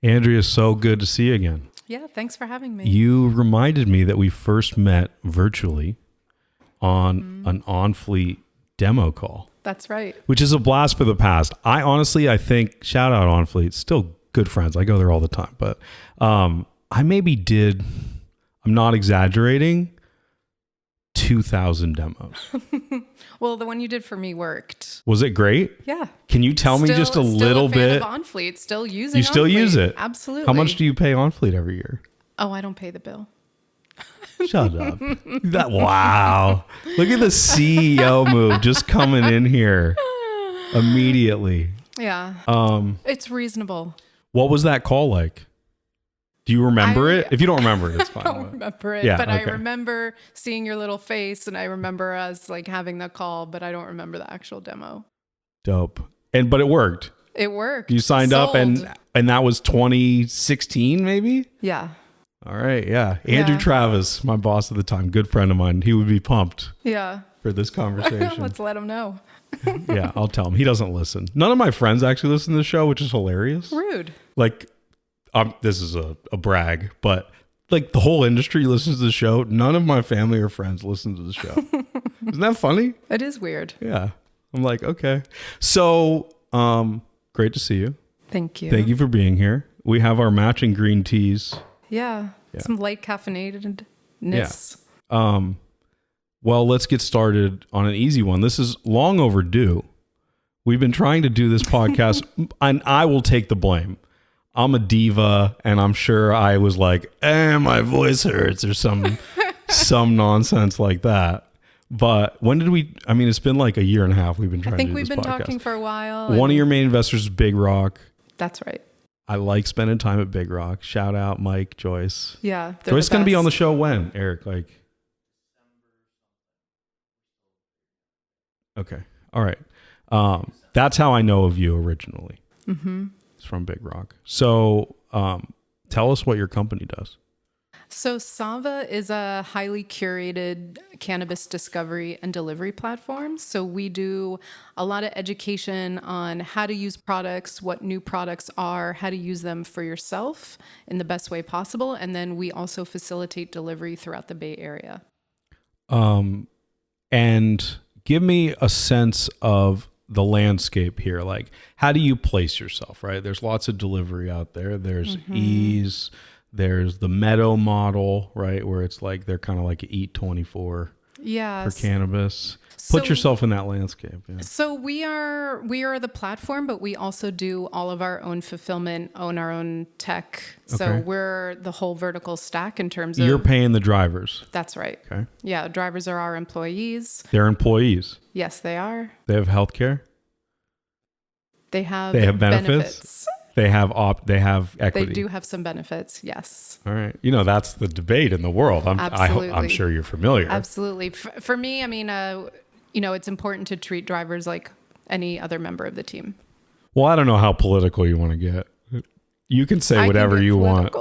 Andrea, so good to see you again. Yeah, thanks for having me. You reminded me that we first met virtually on an On-Fleet demo call. That's right. Which is a blast for the past. I think, shout out On-Fleet, still good friends. I go there all the time. But I maybe did, I'm not exaggerating, 2,000 demos. Well, the one you did for me worked. Was it great? Yeah. Can you tell me just a little bit? Of On-Fleet, still using You still On-Fleet. use it? Absolutely. How much do you pay On-Fleet every year? Oh, I don't pay the bill. Shut up. Wow. Look at the CEO move just coming in here immediately. Yeah. It's reasonable. What was that call like? Do you remember it? If you don't remember it, it's fine. I don't remember it, but I remember seeing your little face, and I remember us like having the call, but I don't remember the actual demo. Dope. But it worked. It worked. You signed up and that was 2016 maybe? Yeah. All right, yeah. Andrew Travis, my boss at the time, good friend of mine. He would be pumped. Yeah. For this conversation. Let's let him know. Yeah, I'll tell him. He doesn't listen. None of my friends actually listen to the show, which is hilarious. Rude. Like, this is a brag, but like the whole industry listens to the show. None of my family or friends listen to the show. Isn't that funny? It is weird. Yeah. I'm like, okay. So, great to see you. Thank you. Thank you for being here. We have our matching green teas. Yeah. Some light caffeinatedness. Yeah. Well, let's get started on an easy one. This is long overdue. We've been trying to do this podcast, and I will take the blame. I'm a diva, and I'm sure I was like, my voice hurts or some nonsense like that. But when did we, it's been like a year and a half we've been trying to do this podcast. I think we've been talking for a while. One of your main investors is Big Rock. That's right. I like spending time at Big Rock. Shout out Mike, Joyce. Yeah. Joyce is going to be on the show when, Eric? Okay. All right. That's how I know of you originally. Mm-hmm. It's from Big Rock. So tell us what your company does. So Sava is a highly curated cannabis discovery and delivery platform. So we do a lot of education on how to use products, what new products are, how to use them for yourself in the best way possible. And then we also facilitate delivery throughout the Bay Area. And give me a sense of the landscape here. Like, how do you place yourself, right? There's lots of delivery out there. There's Ease. There's the Meadow model, right? Where it's like, they're kind of like Eat 24 for cannabis. Put yourself in that landscape. Yeah. So we are the platform, but we also do all of our own fulfillment, own our own tech. So we're the whole vertical stack in terms of... You're paying the drivers. That's right. Okay. Yeah, drivers are our employees. They're employees. Yes, they are. They have healthcare. They have benefits. They have equity. They do have some benefits, yes. All right. That's the debate in the world. I'm sure you're familiar. Absolutely. For me, it's important to treat drivers like any other member of the team. Well, I don't know how political you want to get. You can say whatever you want,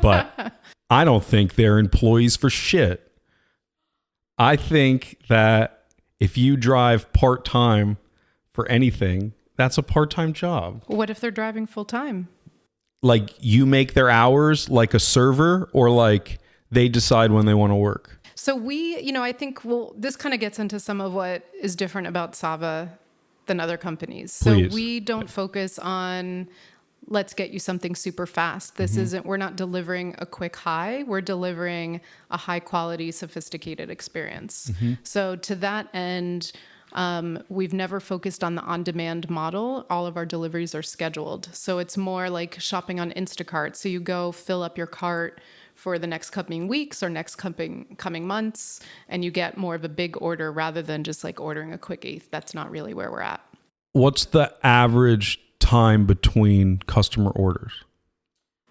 but I don't think they're employees for shit. I think that if you drive part-time for anything, that's a part-time job. What if they're driving full-time? Like, you make their hours like a server, or like they decide when they want to work? So I think, this kind of gets into some of what is different about Sava than other companies. Please. So we don't focus on, let's get you something super fast. This we're not delivering a quick high. We're delivering a high quality, sophisticated experience. So to that end, we've never focused on the on-demand model. All of our deliveries are scheduled. So it's more like shopping on Instacart. So you go fill up your cart for the next coming weeks or next coming months, and you get more of a big order rather than just like ordering a quickie. That's not really where we're at. What's the average time between customer orders?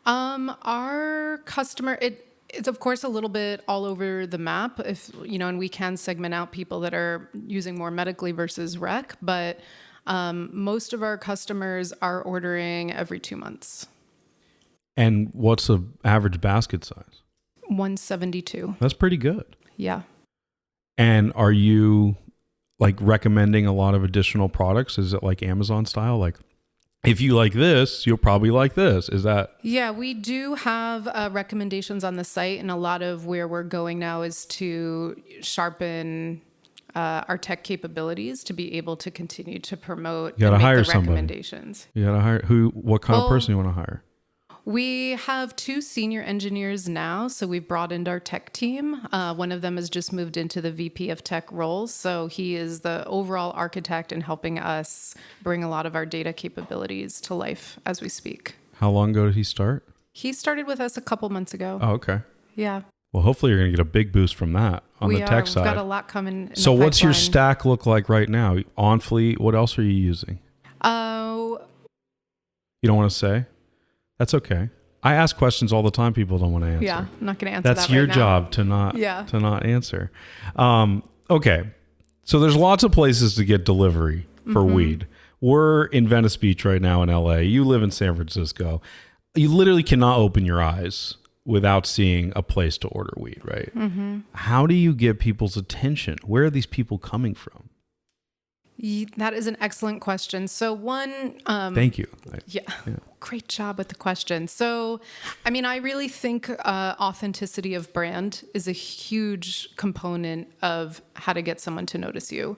Our customer, it's of course a little bit all over the map, and we can segment out people that are using more medically versus rec, but most of our customers are ordering every 2 months. And what's the average basket size? 172. That's pretty good. Yeah. And are you like recommending a lot of additional products? Is it like Amazon style? Like, if you like this, you'll probably like this. Is that? Yeah, we do have recommendations on the site, and a lot of where we're going now is to sharpen our tech capabilities to be able to continue to promote You gotta and make hire the somebody. recommendations. You gotta hire what kind of person you want to hire? We have 2 senior engineers now, so we've broadened our tech team. One of them has just moved into the VP of tech role, so he is the overall architect and helping us bring a lot of our data capabilities to life as we speak. How long ago did he start? He started with us a couple months ago. Oh, okay. Yeah. Well, hopefully you're going to get a big boost from that on the tech side. We've got a lot coming in So the what's your pipeline. stack look like right now? On Fleet, what else are you using? Oh, You don't want to say? That's okay. I ask questions all the time people don't want to answer. yeah, I'm not going to answer That's that your right now. job to not answer. Okay. So there's lots of places to get delivery for weed. We're in Venice Beach right now in LA. You live in San Francisco. You literally cannot open your eyes without seeing a place to order weed, right? How do you get people's attention? Where are these people coming from? That is an excellent question. So one, Thank you. yeah, great job with the question. So, I mean, I really think authenticity of brand is a huge component of how to get someone to notice you.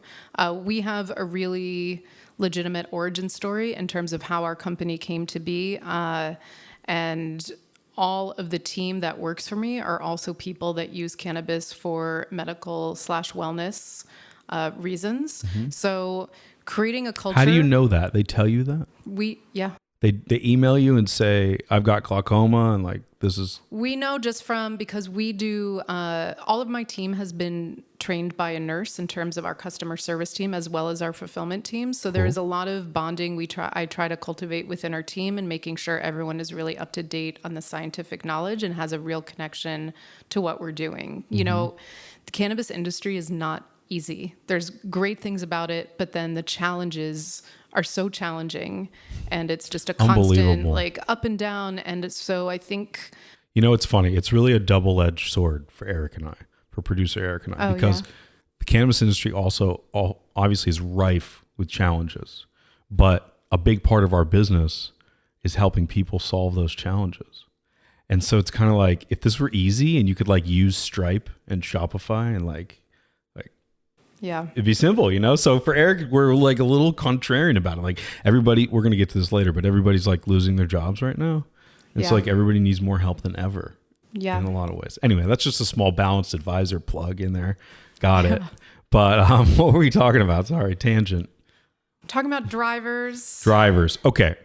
We have a really legitimate origin story in terms of how our company came to be. And all of the team that works for me are also people that use cannabis for medical/wellness reasons. So creating a culture. How do you know that? They tell you that? They email you and say, I've got glaucoma and like this is. We know just from because we do all of my team has been trained by a nurse in terms of our customer service team as well as our fulfillment team. So there is a lot of bonding I try to cultivate within our team and making sure everyone is really up to date on the scientific knowledge and has a real connection to what we're doing. You know, the cannabis industry is not easy. There's great things about it, but then the challenges are so challenging and it's just a constant like up and down. And so I think, you know, it's funny. It's really a double-edged sword for Eric and I, for producer Eric and I, because the cannabis industry also obviously is rife with challenges, but a big part of our business is helping people solve those challenges. And so it's kind of like, if this were easy and you could like use Stripe and Shopify and like, yeah, it'd be simple, you know? So for Eric, we're like a little contrarian about it. Like everybody, we're going to get to this later, but everybody's like losing their jobs right now. It's like everybody needs more help than ever. Yeah. In a lot of ways. Anyway, that's just a small balanced advisor plug in there. Got it. But what were we talking about? Sorry, tangent. Talking about drivers. Drivers. Okay.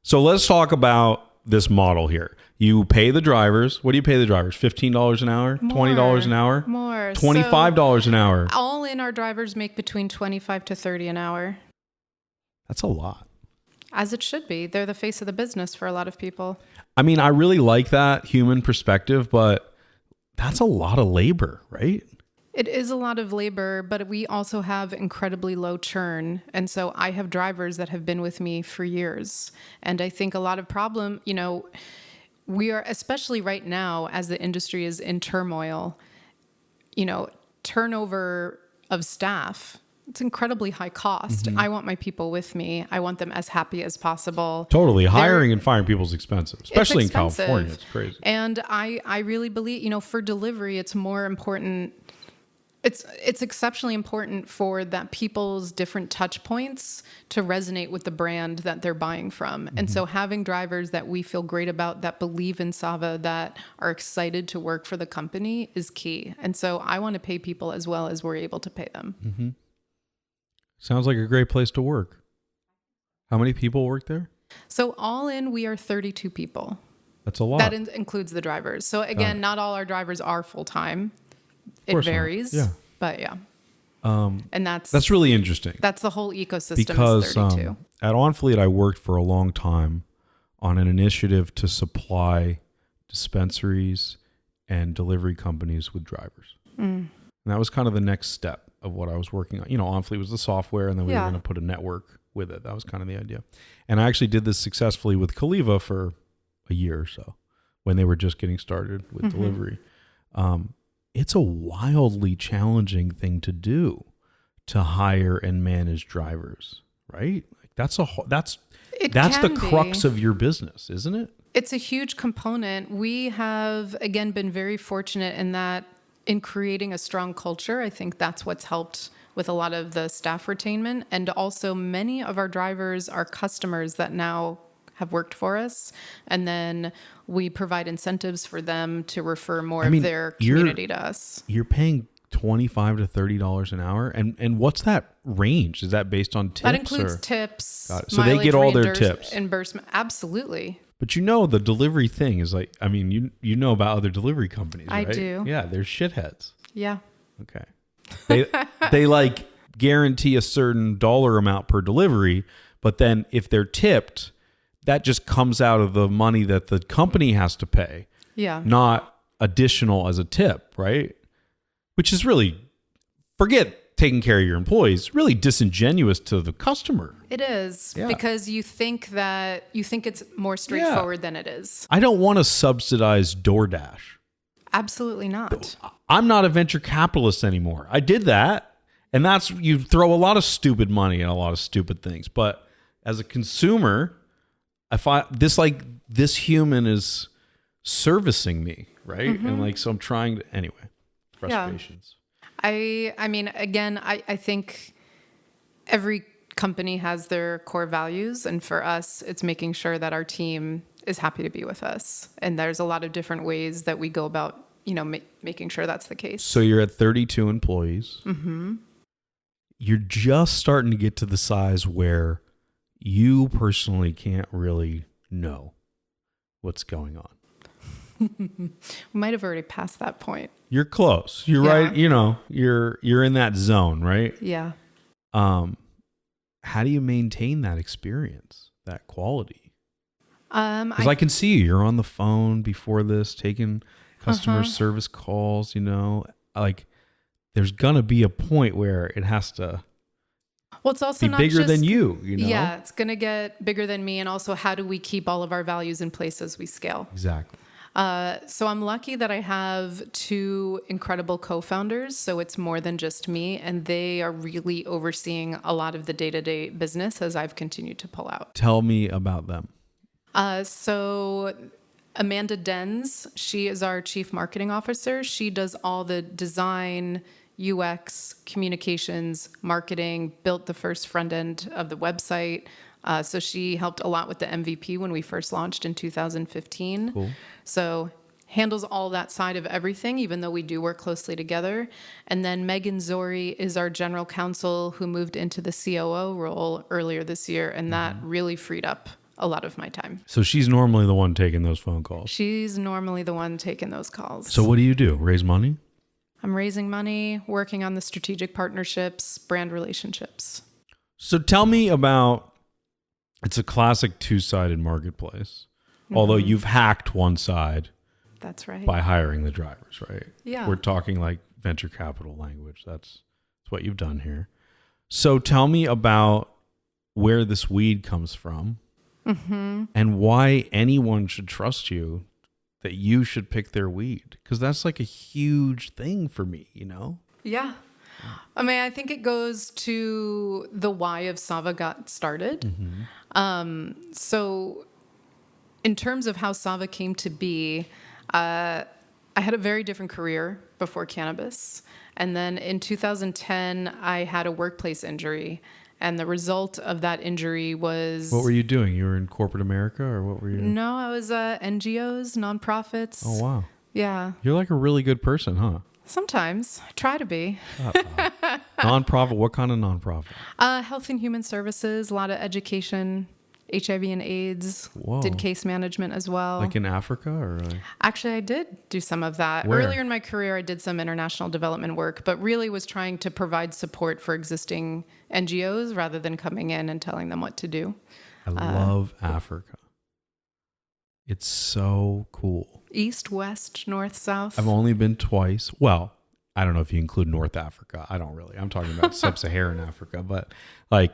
So let's talk about this model here. You pay the drivers. What do you pay the drivers? $15 an hour? More. $20 an hour? More. $25 an hour. All in, our drivers make between $25 to $30 an hour. That's a lot. As it should be. They're the face of the business for a lot of people. I mean, I really like that human perspective, but that's a lot of labor, right? It is a lot of labor, but we also have incredibly low churn. And so I have drivers that have been with me for years. And I think a lot of problem, you know, we are, especially right now, as the industry is in turmoil, you know, turnover of staff, it's incredibly high cost. I want my people with me. I want them as happy as possible. Totally. Hiring and firing people is expensive, especially in expensive. California. It's crazy. And I really believe, you know, for delivery, it's more important. It's exceptionally important for that people's different touch points to resonate with the brand that they're buying from. And so having drivers that we feel great about, that believe in Sava, that are excited to work for the company is key. And so I want to pay people as well as we're able to pay them. Sounds like a great place to work. How many people work there? So all in, we are 32 people. That's a lot. That includes the drivers. So again, not all our drivers are full-time. It varies. Yeah. But yeah. And that's really interesting. That's the whole ecosystem Because is 32. At OnFleet, I worked for a long time on an initiative to supply dispensaries and delivery companies with drivers. And that was kind of the next step of what I was working on. You know, OnFleet was the software, and then we were going to put a network with it. That was kind of the idea. And I actually did this successfully with Kaliva for a year or so when they were just getting started with delivery. It's a wildly challenging thing to do, to hire and manage drivers, right? Like that's That's the crux of your business, isn't it? It's a huge component. We have, again, been very fortunate in that in creating a strong culture. I think that's what's helped with a lot of the staff retainment. And also many of our drivers are customers that now have worked for us. And then we provide incentives for them to refer more of their community to us. You're paying $25 to $30 an hour. And what's that range? Is that based on tips? That includes tips. Got it. So they get all their tips. Reimbursement. Absolutely. But the delivery thing is like, you know about other delivery companies, right? I do. Yeah, they're shitheads. Yeah. Okay. They like guarantee a certain dollar amount per delivery, but then if they're tipped, that just comes out of the money that the company has to pay. Yeah. Not additional as a tip, right? Which is really, forget taking care of your employees, really disingenuous to the customer. It is, because you think it's more straightforward than it is. I don't want to subsidize DoorDash. Absolutely not. I'm not a venture capitalist anymore. I did that, and you throw a lot of stupid money at a lot of stupid things. But as a consumer, this human is servicing me, right? Mm-hmm. And so I'm trying to, anyway, frustrations. Yeah. I mean, again, I think every company has their core values. And for us, it's making sure that our team is happy to be with us. And there's a lot of different ways that we go about, making sure that's the case. So you're at 32 employees. Mm-hmm. You're just starting to get to the size where you personally can't really know what's going on. We might have already passed that point. You're close. You're right. You're in that zone, right? Yeah. How do you maintain that experience, that quality? Because I can see you're on the phone before this, taking customer service calls. There's gonna be a point where it has to. Well, it's also be bigger than you. Yeah, it's gonna get bigger than me, and also, how do we keep all of our values in place as we scale? Exactly. So I'm lucky that I have two incredible co-founders. So it's more than just me, and they are really overseeing a lot of the day-to-day business as I've continued to pull out. Tell me about them. So Amanda Denz, she is our chief marketing officer. She does all the design, UX, communications, marketing, built the first front end of the website. So she helped a lot with the MVP when we first launched in 2015. Cool. So handles all that side of everything, even though we do work closely together. And then Megan Zori is our general counsel, who moved into the COO role earlier this year. And that really freed up a lot of my time. So she's normally the one taking those phone calls. She's normally the one taking those calls. So what do? Raise money? I'm raising money, working on the strategic partnerships, brand relationships. So tell me about, it's a classic two-sided marketplace. Although you've hacked one side. That's right. By hiring the drivers, right? Yeah. We're talking like venture capital language. That's what you've done here. So tell me about where this weed comes from and why anyone should trust you, that you should pick their weed. Because that's like a huge thing for me, Yeah. I mean, I think it goes to the why of Sava got started. So in terms of how Sava came to be, I had a very different career before cannabis. And then in 2010, I had a workplace injury. And the result of that injury was... What were you doing? You were in corporate America, or what were you? No, I was NGOs, nonprofits. Oh, wow. Yeah. You're like a really good person, huh? Sometimes. I try to be. Nonprofit? What kind of nonprofit? Health and Human Services, a lot of education, HIV and AIDS. Whoa. Did case management as well. Like in Africa? Or Actually, I did do some of that. Where? Earlier in my career, I did some international development work, but really was trying to provide support for existing NGOs rather than coming in and telling them what to do. I love Africa. It's so cool. East, west, north, south. I've only been twice. Well, I don't know if you include North Africa. I don't really. I'm talking about sub-Saharan Africa. But I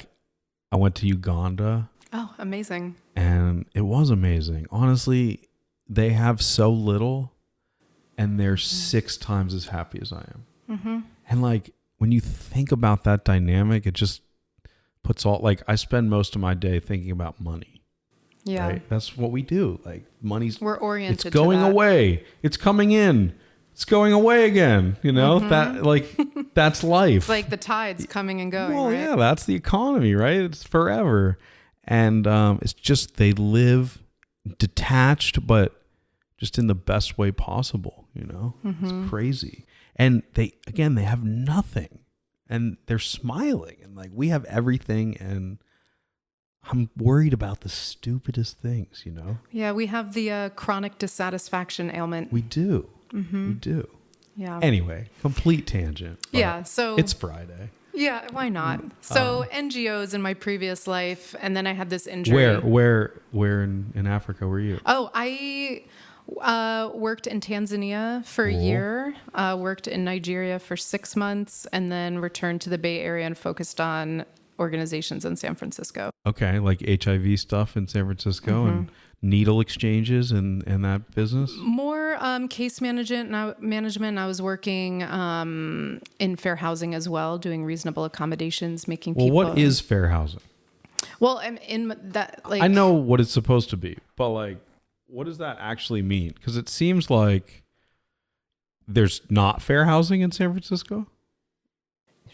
went to Uganda. Oh, amazing. And it was amazing. Honestly, they have so little and they're 6 times as happy as I am. And when you think about that dynamic, it just puts all, I spend most of my day thinking about money. Yeah. Right? That's what we do. Like money's We're oriented it's going to that. away. It's coming in. It's going away again. You know, that like that's life. It's like the tide's coming and going, Well, right? yeah, that's the economy, right? It's forever. And it's just they live detached, but just in the best way possible, you know? It's crazy. And they have nothing. And they're smiling. And like, we have everything. And I'm worried about the stupidest things, you know? Yeah, we have the chronic dissatisfaction ailment. We do. We do. Yeah. Anyway, complete tangent. But Yeah, so it's Friday. yeah, why not? So NGOs in my previous life, and then I had this injury. Where in Africa were you? Oh, I worked in Tanzania for a year, worked in Nigeria for 6 months, and then returned to the Bay Area and focused on organizations in San Francisco. Okay, like HIV stuff in San Francisco and needle exchanges and that business? More case management. I was working in fair housing as well, doing reasonable accommodations, making people... Well, what is fair housing? Well, I'm in that, like... I know what it's supposed to be, but like, what does that actually mean? Because it seems like there's not fair housing in San Francisco.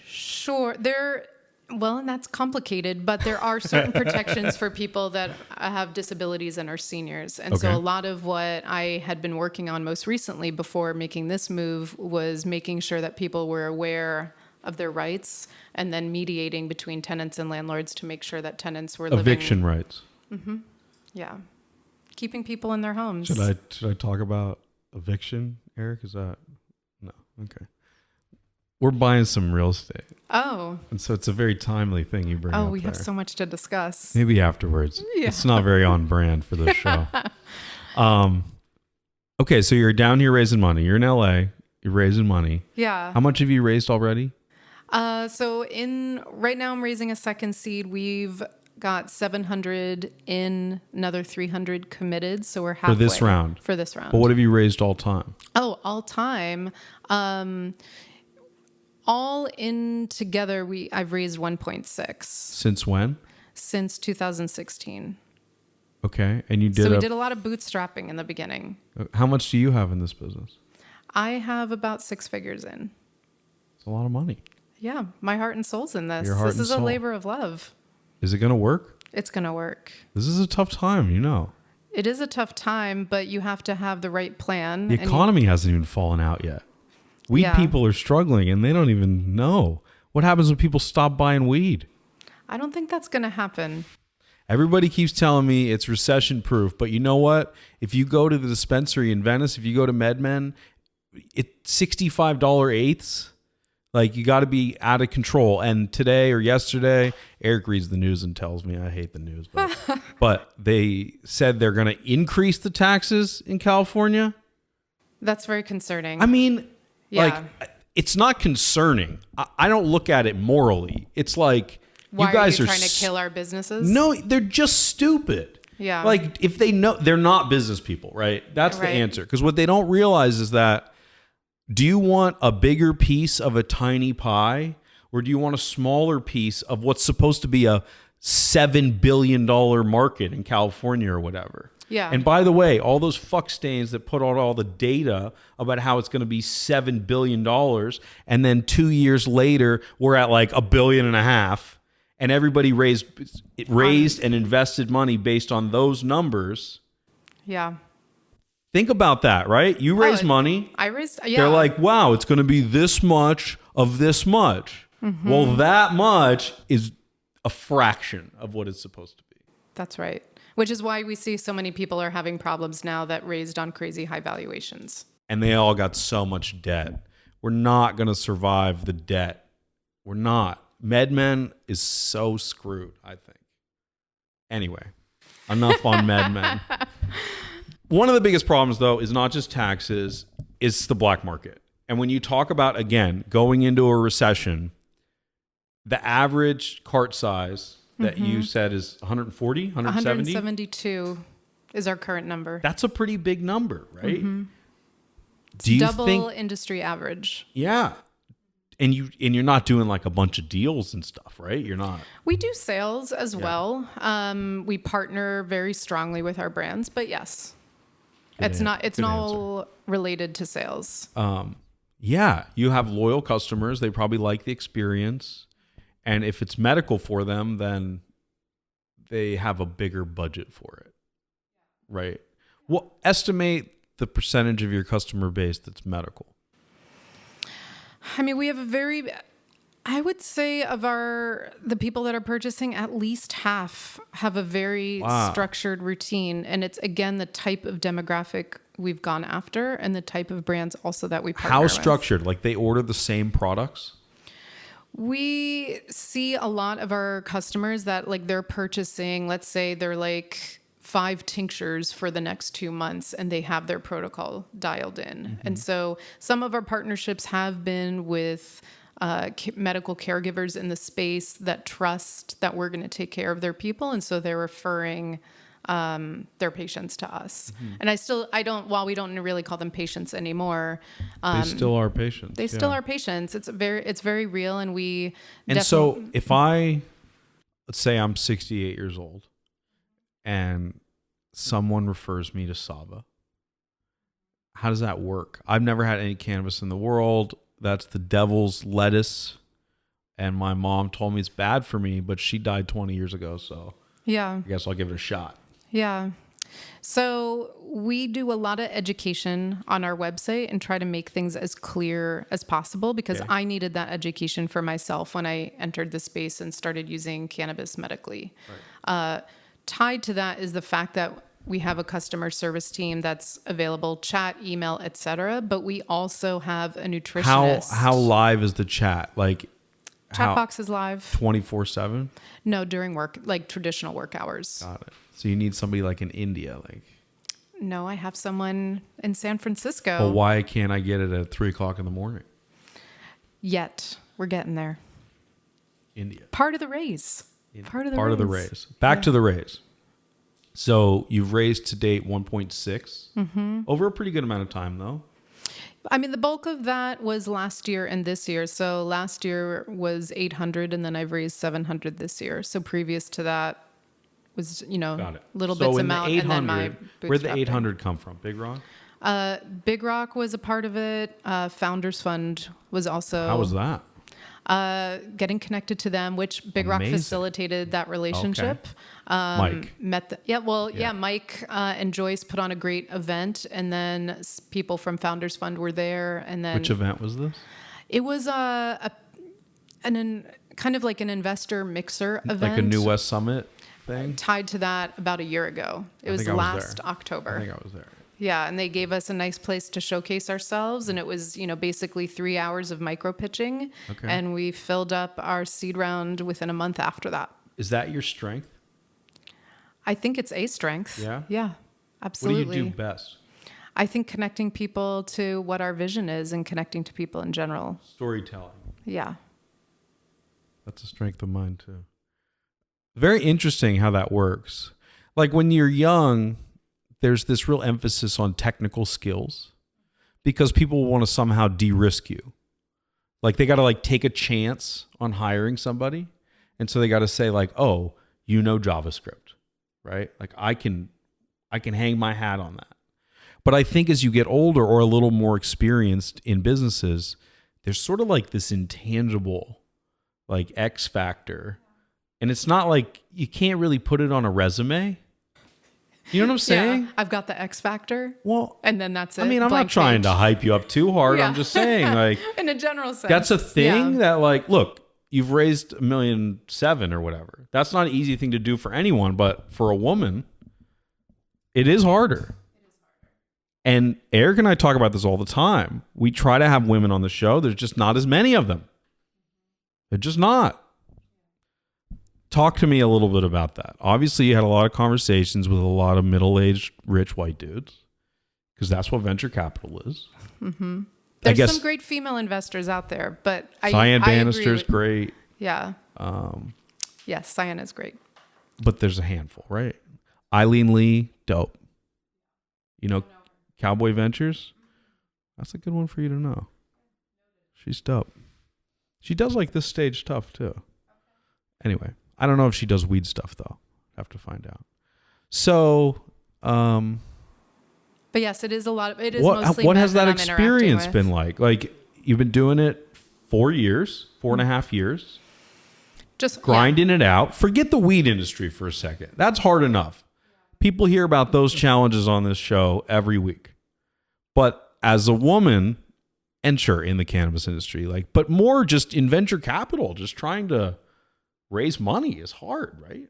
Sure. Well, and that's complicated, but there are certain protections for people that have disabilities and are seniors. And so a lot of what I had been working on most recently before making this move was making sure that people were aware of their rights and then mediating between tenants and landlords to make sure that tenants were living... Eviction rights. Yeah. Keeping people in their homes. Should I talk about eviction, Eric? Is that... No. Okay. We're buying some real estate. Oh. And so it's a very timely thing you bring up. Oh, we have so much to discuss. Maybe afterwards. Yeah. It's not very on brand for this show. Okay, so you're down here raising money. You're in LA. You're raising money. Yeah. How much have you raised already? So right now I'm raising a second seed. We've got 700 in, another 300 committed. So we're halfway. For this round? For this round. But what have you raised all time? Oh, all time. All in together, I've raised 1.6. Since when? Since 2016. Okay, and you did. So we did a lot of bootstrapping in the beginning. How much do you have in this business? I have about 6 figures in. It's a lot of money. Yeah, my heart and soul's in this. Your heart this and is soul. a labor of love. Is it going to work? It's going to work. This is a tough time, you know. It is a tough time, but you have to have the right plan. The economy hasn't even fallen out yet. Weed people are struggling and they don't even know. What happens when people stop buying weed? I don't think that's going to happen. Everybody keeps telling me it's recession proof, but you know what? If you go to the dispensary in Venice, if you go to MedMen, it's $65 eighths. Like, you got to be out of control. And today or yesterday, Eric reads the news and tells me, I hate the news, but they said they're going to increase the taxes in California. That's very concerning. I mean, yeah. like, it's not concerning. I don't look at it morally. It's like, why you guys are you trying to kill our businesses? No, they're just stupid. Yeah. Like, if they know, they're not business people, right? That's the answer. Because what they don't realize is that, do you want a bigger piece of a tiny pie, or do you want a smaller piece of what's supposed to be a $7 billion market in California or whatever? Yeah. And by the way, all those fuckstains that put out all the data about how it's going to be $7 billion, and then 2 years later, we're at like $1.5 billion, and everybody raised and invested money based on those numbers. Yeah. Think about that, right? You raise money. I raised, yeah. They're like, wow, it's going to be this much of this much. Mm-hmm. Well, that much is a fraction of what it's supposed to be. That's right. Which is why we see so many people are having problems now that raised on crazy high valuations. And they all got so much debt. We're not going to survive the debt. We're not. MedMen is so screwed, I think. Anyway, enough on MedMen. One of the biggest problems, though, is not just taxes, it's the black market. And when you talk about, again, going into a recession, the average cart size that you said is 140, 170? 172 is our current number. That's a pretty big number, right? Mm-hmm. Do you double think, industry average. Yeah. you're not doing like a bunch of deals and stuff, right? You're not. We do sales as well. We partner very strongly with our brands, but yes, it's not all related to sales. Yeah, you have loyal customers. They probably like the experience. And if it's medical for them, then they have a bigger budget for it, right? Well, estimate the percentage of your customer base that's medical. I mean, we have I would say of the people that are purchasing, at least half have a very structured routine. And it's, again, the type of demographic we've gone after and the type of brands also that we partner with. How structured? Like they order the same products? We see a lot of our customers that like they're purchasing, let's say they're like 5 tinctures for the next 2 months and they have their protocol dialed in. And so some of our partnerships have been with medical caregivers in the space that trust that we're going to take care of their people. And so they're referring their patients to us. And while we don't really call them patients anymore, they still are patients. They still are patients. It's very real. And so if let's say I'm 68 years old and someone refers me to Sava, how does that work? I've never had any cannabis in the world. That's the devil's lettuce. And my mom told me it's bad for me, but she died 20 years ago. So I guess I'll give it a shot. Yeah. So we do a lot of education on our website and try to make things as clear as possible because I needed that education for myself when I entered the space and started using cannabis medically. Right. Tied to that is the fact that we have a customer service team that's available, chat, email, etc. But we also have a nutritionist. How live is the chat? Like chat box is live 24/7? No, during work, like traditional work hours. Got it. So you need somebody like in India, like. No, I have someone in San Francisco. But why can't I get it at 3:00 in the morning? Yet we're getting there. India. Part of the raise. Part of the raise. Back to the raise. So you've raised to date 1.6 over a pretty good amount of time, though. I mean, the bulk of that was last year and this year. So last year was 800, and then I've raised 700 this year. So previous to that was, little bits amount, and then my where'd the 800 come from? Big Rock? Big Rock was a part of it. Founders Fund was also. How was that? Getting connected to them, which Big Rock facilitated that relationship. Mike. Mike and Joyce put on a great event, and then people from Founders Fund were there. And then which event was this? It was kind of like an investor mixer event, like a New West Summit thing. Tied to that about a year ago. It was last October. I think I was there. Yeah, and they gave us a nice place to showcase ourselves, and it was, basically 3 hours of micro pitching, and we filled up our seed round within a month after that. Is that your strength? I think it's a strength. Yeah? Yeah, absolutely. What do you do best? I think connecting people to what our vision is and connecting to people in general. Storytelling. Yeah. That's a strength of mine, too. Very interesting how that works. Like when you're young, there's this real emphasis on technical skills because people want to somehow de-risk you. Like they got to take a chance on hiring somebody. And so they got to say oh, JavaScript, right? Like I can hang my hat on that. But I think as you get older or a little more experienced in businesses, there's sort of this intangible X factor. And it's not you can't really put it on a resume. You know what I'm saying? Yeah, I've got the X factor. Well, and then that's it. I mean, I'm not trying to hype you up too hard. Yeah. I'm just saying, in a general sense, that's a thing that, look, you've raised $1.7 million or whatever. That's not an easy thing to do for anyone, but for a woman, it is harder. And Eric and I talk about this all the time. We try to have women on the show. There's just not as many of them. They're just not. Talk to me a little bit about that. Obviously, you had a lot of conversations with a lot of middle-aged, rich white dudes, because that's what venture capital is. Mm-hmm. There's some great female investors out there, but Cyan Bannister's great. Yeah. Yes, Cyan is great. But there's a handful, right? Eileen Lee, dope. Cowboy Ventures? That's a good one for you to know. She's dope. She does like this stage stuff too. Anyway, I don't know if she does weed stuff though. Have to find out. So, but yes, it is a lot of, it is what mostly what men has that I'm interacting experience with. been like? Like, you've been doing it 4 years, 4.5 years, Just grinding it out. Forget the weed industry for a second. That's hard enough. People hear about those challenges on this show every week. But as a woman, and sure, in the cannabis industry, like, but more just in venture capital, just trying to raise money is hard, right?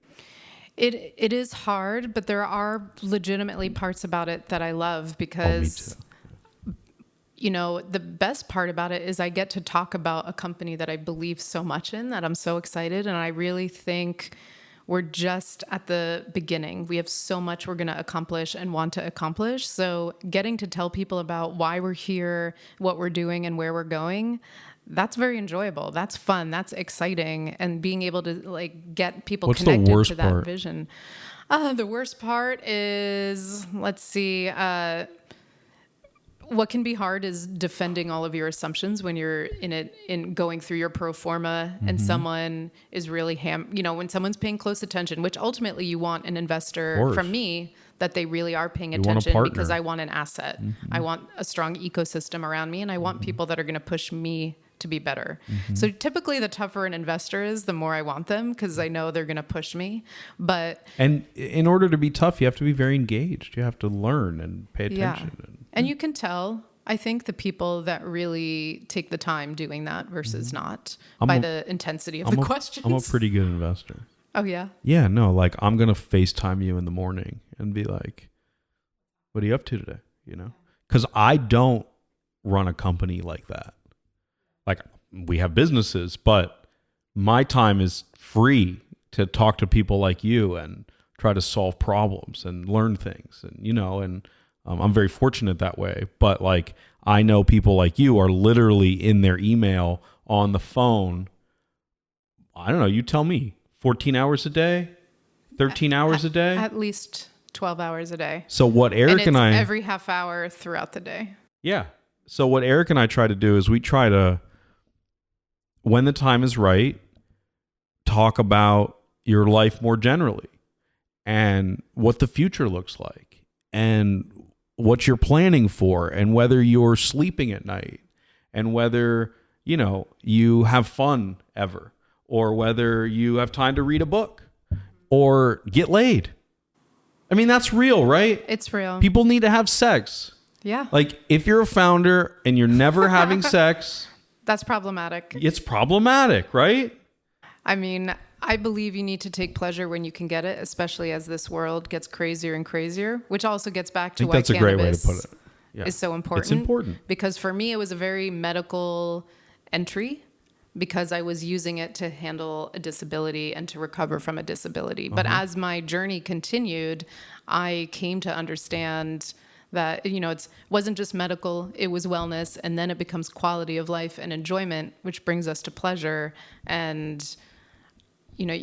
It is hard, but there are legitimately parts about it that I love because, you know, the best part about it is I get to talk about a company that I believe so much in, that I'm so excited. And I really think we're just at the beginning. We have so much we're going to accomplish and want to accomplish. So getting to tell people about why we're here, what we're doing, and where we're going, that's very enjoyable. That's fun. That's exciting. And being able to like get people What's the connected worst to that part? vision. The worst part is, let's see, what can be hard is defending all of your assumptions when you're in going through your pro forma and someone is really when someone's paying close attention, which ultimately you want an investor from me, that they really are paying attention, because I want an asset. I want a strong ecosystem around me, and I want people that are going to push me to be better. So typically the tougher an investor is, the more I want them, because I know they're going to push me. And in order to be tough, you have to be very engaged. You have to learn and pay attention. Yeah. And you can tell, I think, the people that really take the time doing that versus not by the intensity of the questions. I'm a pretty good investor. Oh, yeah? Yeah, no, like, I'm going to FaceTime you in the morning and be like, what are you up to today? You know? Because I don't run a company like that. Like, we have businesses, but my time is free to talk to people like you and try to solve problems and learn things. And, you know, and I'm very fortunate that way. But like, I know people like you are literally in their email, on the phone. I don't know. You tell me, 14 hours a day, 13 hours a day, At least 12 hours a day. So what Eric and I, every half hour throughout the day. yeah. So what Eric and I try to do is we try to, when the time is right, talk about your life more generally and what the future looks like and what you're planning for and whether you're sleeping at night and whether, you know, you have fun ever or whether you have time to read a book or get laid. I mean, that's real, right? It's real. People need to have sex. Yeah. Like, if you're a founder and you're never having sex, that's problematic. It's problematic, right? I mean, I believe you need to take pleasure when you can get it, especially as this world gets crazier and crazier, which also gets back to why that's a great way to put it. Is so important. It's important. Because for me, it was a very medical entry because I was using it to handle a disability and to recover from a disability. But as my journey continued, I came to understand that, you know, it wasn't just medical, it was wellness, and then it becomes quality of life and enjoyment, which brings us to pleasure. And, you know,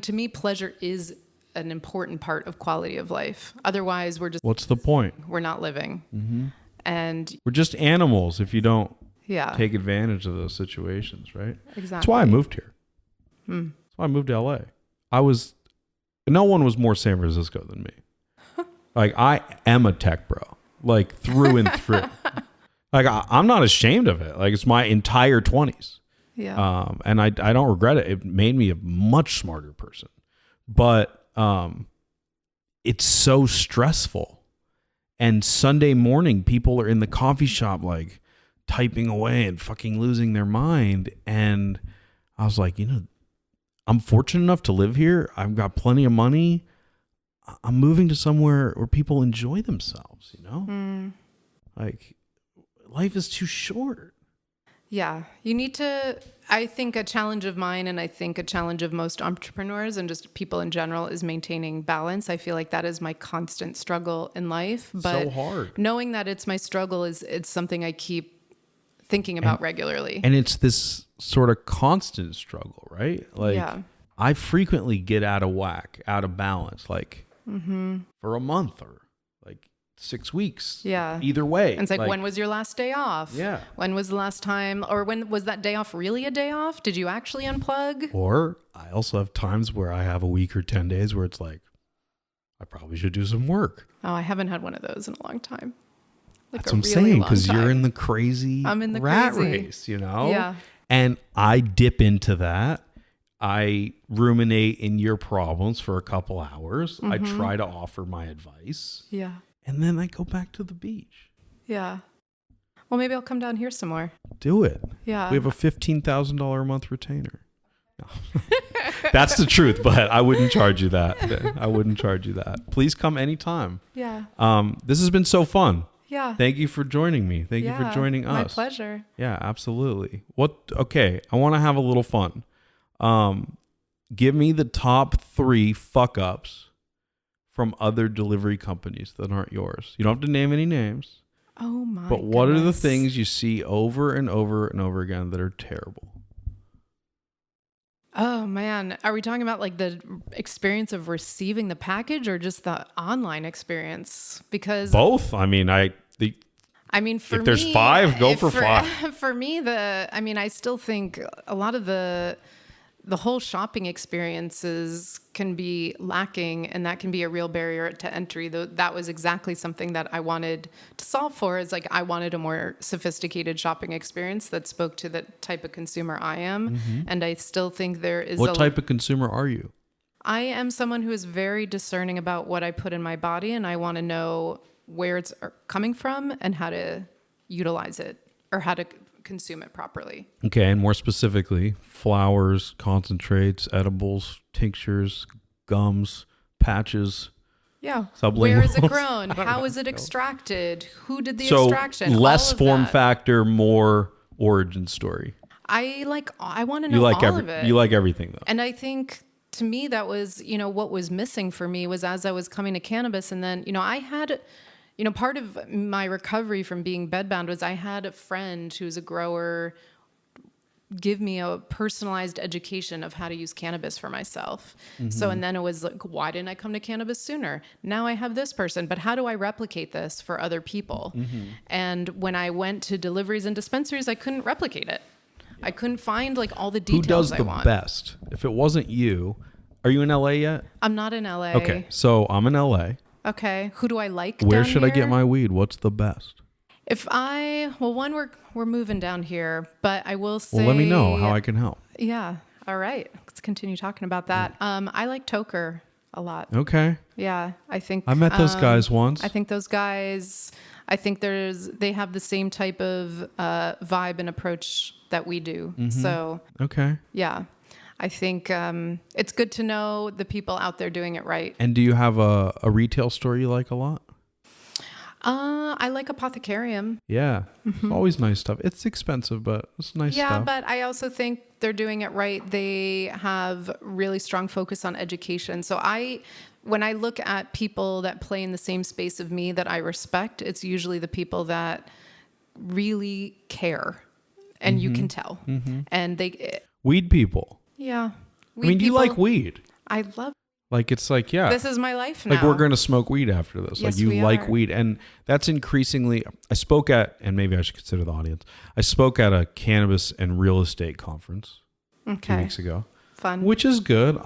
to me, pleasure is an important part of quality of life. Otherwise, we're just... What's the point? We're not living. Mm-hmm. And... We're just animals if you don't Yeah. take advantage of those situations, right? Exactly. That's why I moved here. That's why I moved to LA. No one was more San Francisco than me. Like, I am a tech bro, like through and through. Like, I'm not ashamed of it. Like, it's my entire 20s. Yeah. And I don't regret it. It made me a much smarter person. But it's so stressful. And Sunday morning, people are in the coffee shop, like, typing away and fucking losing their mind. And I was like, you know, I'm fortunate enough to live here. I've got plenty of money. I'm moving to somewhere where people enjoy themselves, you know? Like, life is too short. Yeah. You need to, I think a challenge of mine, and I think a challenge of most entrepreneurs and just people in general, is maintaining balance. I feel like that is my constant struggle in life. But so hard. Knowing that it's my struggle it's something I keep thinking about regularly. And it's this sort of constant struggle, right? Like, I frequently get out of whack, out of balance, like for a month or like 6 weeks. Yeah. Either way. And it's like, when was your last day off? Yeah. When was the last time, or when was that day off really a day off? Did you actually unplug? Or I also have times where I have a week or 10 days where it's like, I probably should do some work. Oh, I haven't had one of those in a long time. That's what I'm saying, because you're in the crazy I'm in the rat crazy race, you know? Yeah. And I dip into that. I ruminate in your problems for a couple hours. I try to offer my advice. Yeah. And then I go back to the beach. Yeah. Well, maybe I'll come down here some more. Do it. Yeah. We have a $15,000 a month retainer. No. That's the truth, but I wouldn't charge you that. I wouldn't charge you that. Please come anytime. Yeah. This has been so fun. Yeah. Thank you for joining me. Thank you for joining us. My pleasure. Yeah, absolutely. Okay, I want to have a little fun. Give me the top 3 fuck ups from other delivery companies that aren't yours. You don't have to name any names. Oh my But what are the goodness. things you see over and over and over again that are terrible? Oh man, are we talking about like the experience of receiving the package or just the online experience? Because Both. I mean, for if there's me, 5, go for 5. For me, I still think a lot of the whole shopping experiences can be lacking, and that can be a real barrier to entry. That was exactly something that I wanted to solve for, is like I wanted a more sophisticated shopping experience that spoke to the type of consumer I am. And I still think there is What type of consumer are you? I am someone who is very discerning about what I put in my body, and I want to know where it's coming from and how to utilize it or how to consume it properly. Okay, and more specifically, flowers, concentrates, edibles, tinctures, gums, patches. Yeah. Sublinguals. Where is it grown? How is it extracted? Who did the extraction? Less All of form that. factor, more origin story. I want to know all of it. You like everything though. And I think to me that was, what was missing for me was as I was coming to cannabis, and then, I had, part of my recovery from being bedbound was I had a friend who's a grower give me a personalized education of how to use cannabis for myself. So, and then it was like, why didn't I come to cannabis sooner? Now I have this person, but how do I replicate this for other people? And when I went to deliveries and dispensaries, I couldn't replicate it. I couldn't find like all the details Who does the I want. best? If it wasn't you, are you in LA yet? I'm not in LA. Okay, so I'm in LA. Okay. Who do I like? Where down should I get here? my weed? What's the best? We're moving down here, but I will say. Well, let me know how I can help. Yeah. All right. Let's continue talking about that. I like Toker a lot. Okay. Yeah. I think I met those guys once. I think those guys. I think they have the same type of vibe and approach that we do. So Okay. yeah, I think it's good to know the people out there doing it right. And do you have a retail store you like a lot? I like Apothecarium. Yeah. It's always nice stuff. It's expensive, but it's nice Yeah, stuff. but I also think they're doing it right. They have really strong focus on education. So when I look at people that play in the same space of me that I respect, it's usually the people that really care, and you can tell. And Weed people. yeah. I mean, do you like weed? I love. Like, it's like, yeah. This is my life now. Like, we're going to smoke weed after this. Yes, like, you we like are. weed. And that's increasingly, I spoke at, and maybe I should consider the audience, I spoke at a cannabis and real estate conference 2 weeks ago, Fun. which is good.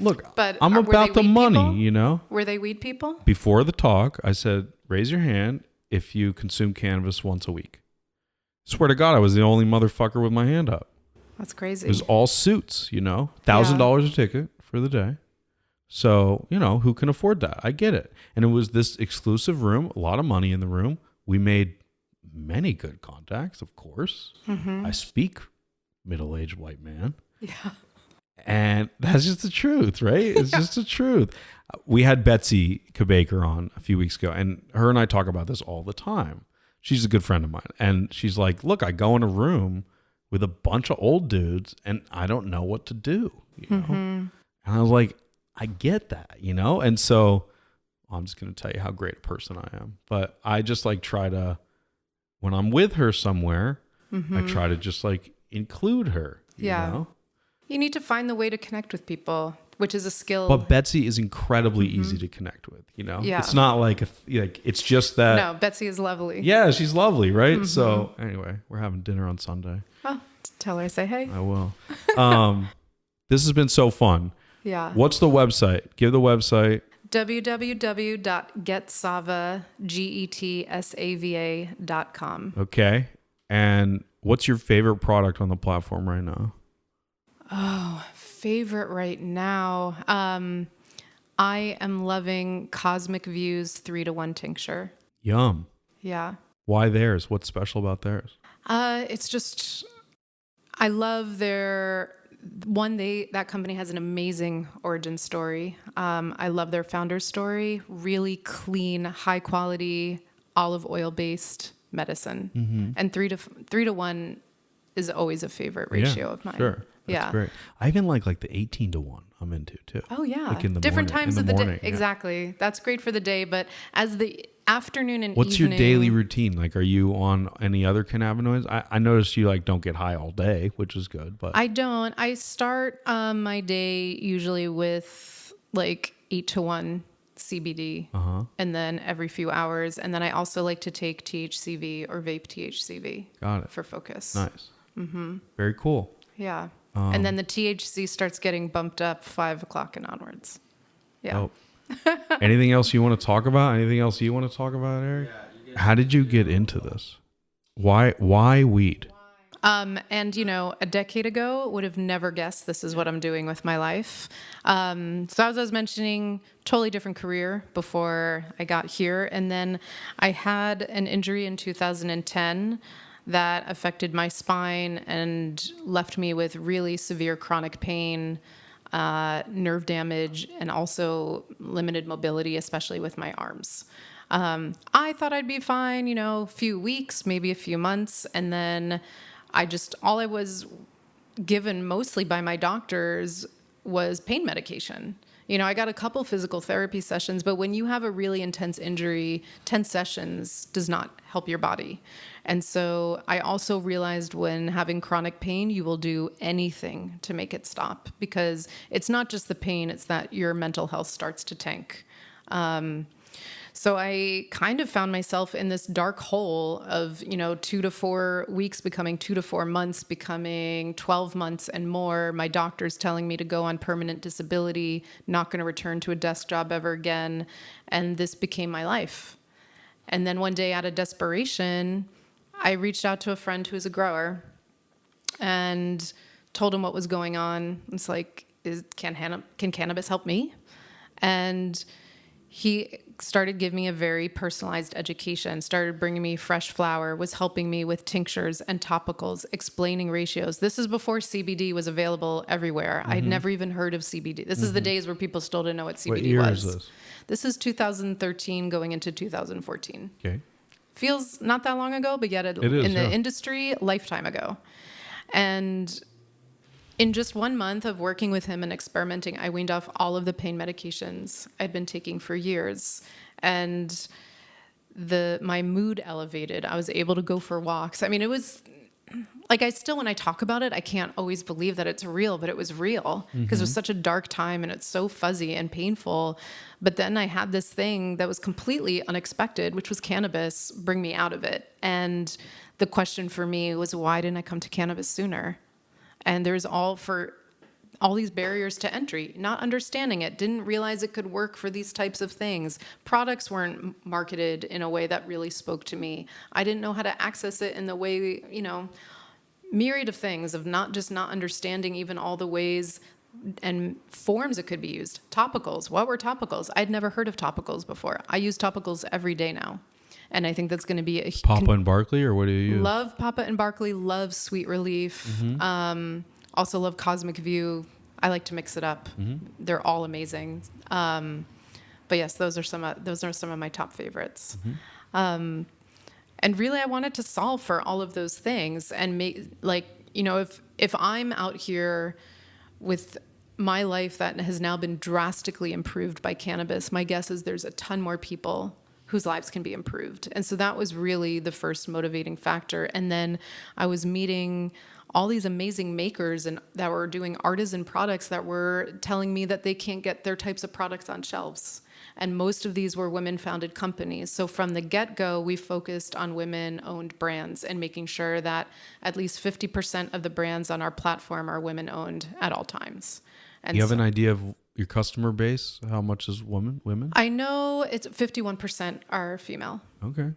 Look, But I'm were about they the weed money, people? you know? Were they weed people? Before the talk, I said, raise your hand if you consume cannabis once a week. Swear to God, I was the only motherfucker with my hand up. That's crazy. It was all suits, you know, $1,000 a ticket for the day. So, who can afford that? I get it. And it was this exclusive room, a lot of money in the room. We made many good contacts, of course. I speak middle-aged white man. Yeah. And that's just the truth, right? It's just the truth. We had Betsy Kabaker on a few weeks ago, and her and I talk about this all the time. She's a good friend of mine. And she's like, look, I go in a room with a bunch of old dudes, and I don't know what to do, you know? And I was like, I get that, And so I'm just going to tell you how great a person I am. But I just try to, when I'm with her somewhere, I try to just include her, you know? You need to find the way to connect with people which is a skill. But Betsy is incredibly easy to connect with, you know? Yeah. It's not like, it's just that. No, Betsy is lovely. Yeah, she's lovely, right? So anyway, we're having dinner on Sunday. Oh, tell her I say hey. I will. This has been so fun. Yeah. What's the website? Give the website. www.getsava.com. Okay. And what's your favorite product on the platform right now? Oh, favorite right now. I am loving Cosmic View's 3-to-1 tincture. Yum. Yeah. Why theirs? What's special about theirs? It's just, I love that company has an amazing origin story. I love their founder story. Really clean, high quality, olive oil based medicine. And 3-to-1 is always a favorite ratio of mine. Sure. That's great. I even like the 18-to-1 I'm into too. Oh yeah. Like in the different morning, times in of the the morning, day. Exactly. That's great for the day. But as the afternoon and What's evening. your daily routine? Like, are you on any other cannabinoids? I noticed you don't get high all day, which is good, but I don't. I start my day usually with 8-to-1 CBD, and then every few hours, and then I also like to take THCV or vape THCV. Got it. For focus. Nice. Very cool. Yeah, and then the THC starts getting bumped up 5 o'clock and onwards. Yeah. Oh. Anything else you want to talk about? Anything else you want to talk about, Eric? How did you get into this? Why weed? And a decade ago would have never guessed this is what I'm doing with my life. So as I was mentioning, totally different career before I got here. And then I had an injury in 2010 that affected my spine and left me with really severe chronic pain, nerve damage, and also limited mobility, especially with my arms. I thought I'd be fine, a few weeks, maybe a few months. And then all I was given mostly by my doctors was pain medication. I got a couple physical therapy sessions, but when you have a really intense injury, 10 sessions does not help your body. And so I also realized when having chronic pain, you will do anything to make it stop, because it's not just the pain, it's that your mental health starts to tank. So I kind of found myself in this dark hole of, 2 to 4 weeks becoming 2 to 4 months, becoming 12 months and more. My doctor's telling me to go on permanent disability, not going to return to a desk job ever again. And this became my life. And then one day out of desperation, I reached out to a friend who's a grower and told him what was going on. It's like, can cannabis help me? And he started giving me a very personalized education, started bringing me fresh flower, was helping me with tinctures and topicals, explaining ratios. This is before CBD was available everywhere. I'd never even heard of CBD. This is the days where people still didn't know what CBD was. What year is this? This is 2013 going into 2014. Okay. Feels not that long ago, but yet in the industry, lifetime ago. And in just 1 month of working with him and experimenting, I weaned off all of the pain medications I'd been taking for years. And my mood elevated. I was able to go for walks. I mean, it was when I talk about it, I can't always believe that it's real, but it was real because it was such a dark time and it's so fuzzy and painful. But then I had this thing that was completely unexpected, which was cannabis, bring me out of it. And the question for me was, why didn't I come to cannabis sooner? And there's all these barriers to entry, not understanding it, didn't realize it could work for these types of things. Products weren't marketed in a way that really spoke to me. I didn't know how to access it in the way, myriad of things of not understanding even all the ways and forms it could be used. Topicals, what were topicals? I'd never heard of topicals before. I use topicals every day now. And I think that's going to be Papa and Barkley, or what do you use? Love Papa and Barkley, love Sweet Relief. Also love Cosmic View. I like to mix it up. They're all amazing. But yes, those are some of my top favorites. And really, I wanted to solve for all of those things and make if I'm out here with my life that has now been drastically improved by cannabis, my guess is there's a ton more people whose lives can be improved. And so that was really the first motivating factor. And then I was meeting all these amazing makers and that were doing artisan products that were telling me that they can't get their types of products on shelves. And most of these were women-founded companies. So from the get-go, we focused on women-owned brands and making sure that at least 50% of the brands on our platform are women-owned at all times. And you have an idea of your customer base? How much is women? I know it's 51% are female. Okay.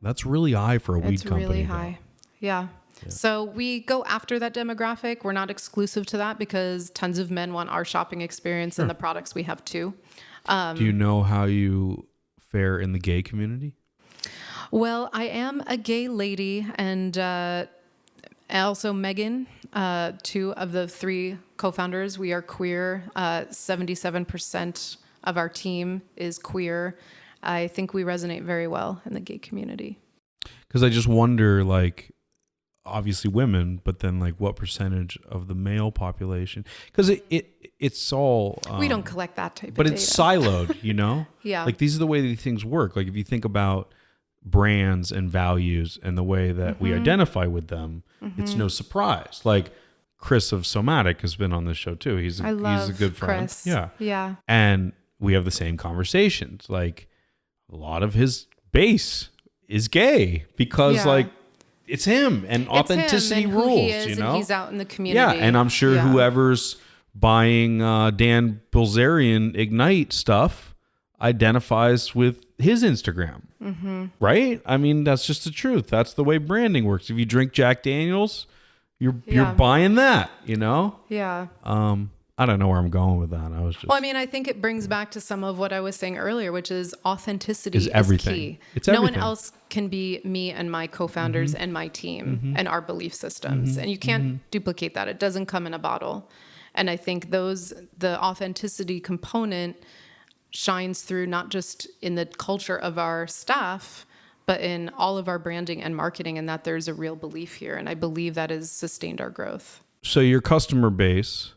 That's really high for a weed company. It's really high. Yeah. So we go after that demographic. We're not exclusive to that because tons of men want our shopping experience and the products we have too. Do you know how you fare in the gay community? Well, I am a gay lady, and also Megan, 2 of the 3 co-founders, we are queer. 77% of our team is queer. I think we resonate very well in the gay community. Because I just wonder, like, obviously women, but then like what percentage of the male population? Because it's all we don't collect that type of but data. It's siloed, you know. Yeah, like these are the way these things work. Like if you think about brands and values and the way that we identify with them, it's no surprise. Like Chris of Somatic has been on this show too. He's a good friend. Chris. Yeah, and we have the same conversations. Like a lot of his base is gay because like it's him and authenticity and rules. Who he is, you know, and he's out in the community. Yeah, and I'm sure whoever's buying Dan Bilzerian Ignite stuff identifies with his Instagram, right? I mean, that's just the truth. That's the way branding works. If you drink Jack Daniels, you're buying that. You know? Yeah. I don't know where I'm going with that. Well, I mean, I think it brings back to some of what I was saying earlier, which is authenticity is everything. Key. It's everything. No one else can be me and my co-founders and my team and our belief systems. And you can't duplicate that. It doesn't come in a bottle. And I think the authenticity component shines through not just in the culture of our staff, but in all of our branding and marketing, and that there's a real belief here. And I believe that has sustained our growth. So your customer base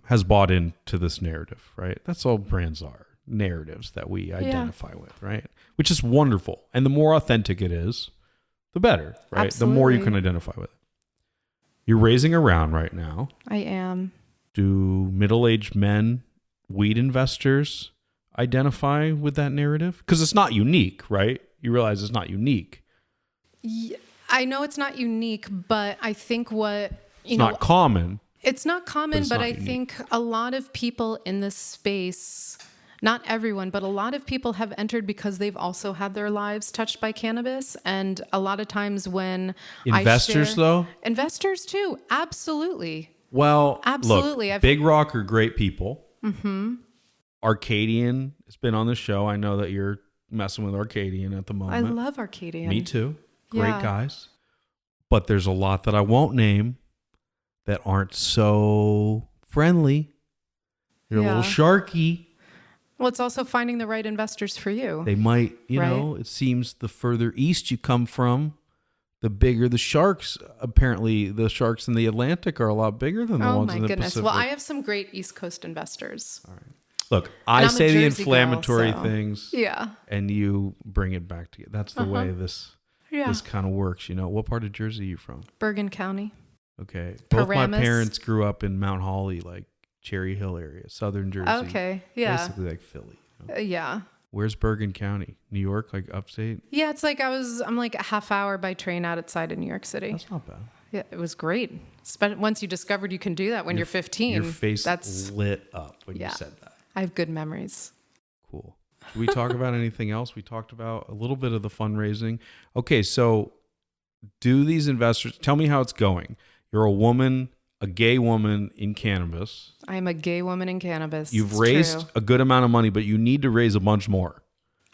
has bought into this narrative, right? That's all brands are, narratives that we identify with, right? Which is wonderful. And the more authentic it is, the better, right? Absolutely. The more you can identify with it. You're raising a round right now. I am. Do middle-aged men, weed investors, identify with that narrative? Because it's not unique, right? You realize it's not unique. Yeah, I know it's not unique, but I think it's not common. It's not common, but I think a lot of people in this space, not everyone, but a lot of people have entered because they've also had their lives touched by cannabis. And a lot of times when investors too, absolutely. Well, absolutely. Look, Big Rock are great people. Arcadian has been on the show. I know that you're messing with Arcadian at the moment. I love Arcadian. Me too. Great guys. But there's a lot that I won't name that aren't so friendly. They're a little sharky. Well, it's also finding the right investors for you. They might, you know, it seems the further east you come from, the bigger the sharks. Apparently, the sharks in the Atlantic are a lot bigger than the ones in the Pacific. Well, I have some great East Coast investors. All right. Look, I say the inflammatory girl, so. things. Yeah. And you bring it back together. That's the way this kind of works. You know, what part of Jersey are you from? Bergen County. Okay. Both my parents grew up in Mount Holly, like Cherry Hill area, southern Jersey. Okay. Yeah. Basically like Philly. You know? Yeah. Where's Bergen County? New York, like upstate? Yeah, it's like I'm like a half hour by train outside of New York City. That's not bad. Yeah, it was great. Once you discovered you can do that when you're 15. Your face lit up when you said that. I have good memories. Cool. Should we talk about anything else? We talked about a little bit of the fundraising. Okay, so do these investors, tell me how it's going. You're a woman, a gay woman in cannabis. I'm a gay woman in cannabis. You've raised a good amount of money, but you need to raise a bunch more.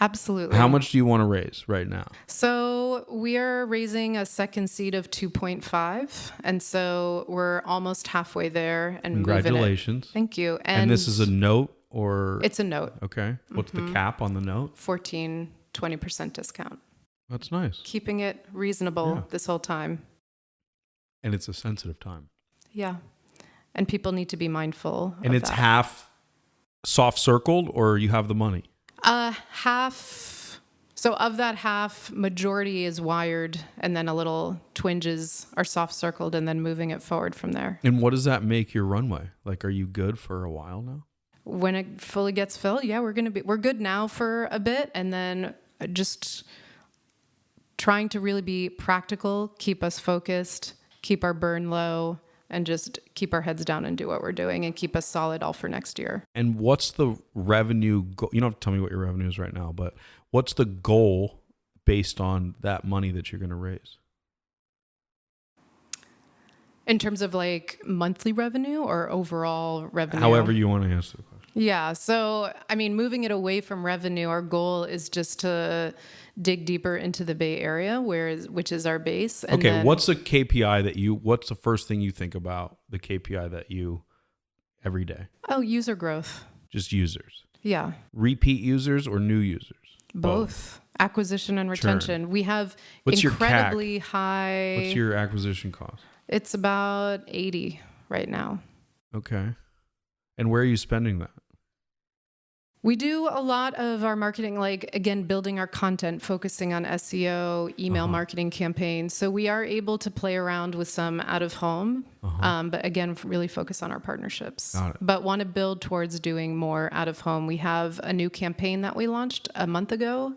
Absolutely. How much do you want to raise right now? So we are raising a second seed of 2.5. And so we're almost halfway there and congratulations. Moving it. Thank you. And this is a note or? It's a note. Okay. What's the cap on the note? 20% discount. That's nice. Keeping it reasonable this whole time. And it's a sensitive time. Yeah. And people need to be mindful and it's half soft circled or you have the money? Half So of that half, majority is wired, and then a little twinges are soft circled, and then moving it forward from there. And what does that make your runway? Like, are you good for a while now? When it fully gets filled, yeah, we're good now for a bit, and then just trying to really be practical, keep us focused, keep our burn low, and just keep our heads down and do what we're doing and keep us solid all for next year. And what's the revenue goal? You don't have to tell me what your revenue is right now, but what's the goal based on that money that you're going to raise? In terms of like monthly revenue or overall revenue? However you want to answer the question. Yeah. So, I mean, moving it away from revenue, our goal is just to dig deeper into the Bay Area, which is our base. And okay. What's the KPI what's the first thing you think about the KPI that you every day? Oh, user growth. Just users. Yeah. Repeat users or new users? Both. Acquisition and retention. Churn. We have What's incredibly your CAC? high. What's your acquisition cost? It's about 80 right now. Okay. And where are you spending that? We do a lot of our marketing, like, again, building our content, focusing on SEO, email marketing campaigns. So we are able to play around with some out of home, but again, really focus on our partnerships. But want to build towards doing more out of home. We have a new campaign that we launched a month ago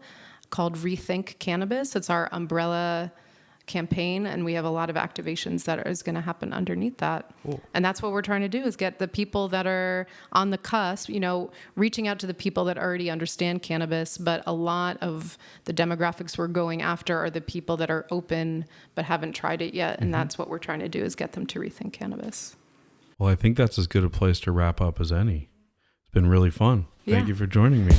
called Rethink Cannabis. It's our umbrella campaign, and we have a lot of activations that is going to happen underneath that. Cool. And that's what we're trying to do, is get the people that are on the cusp, reaching out to the people that already understand cannabis, but a lot of the demographics we're going after are the people that are open but haven't tried it yet, and that's what we're trying to do, is get them to rethink cannabis. Well, I think that's as good a place to wrap up as any. It's been really fun. Thank you for joining me.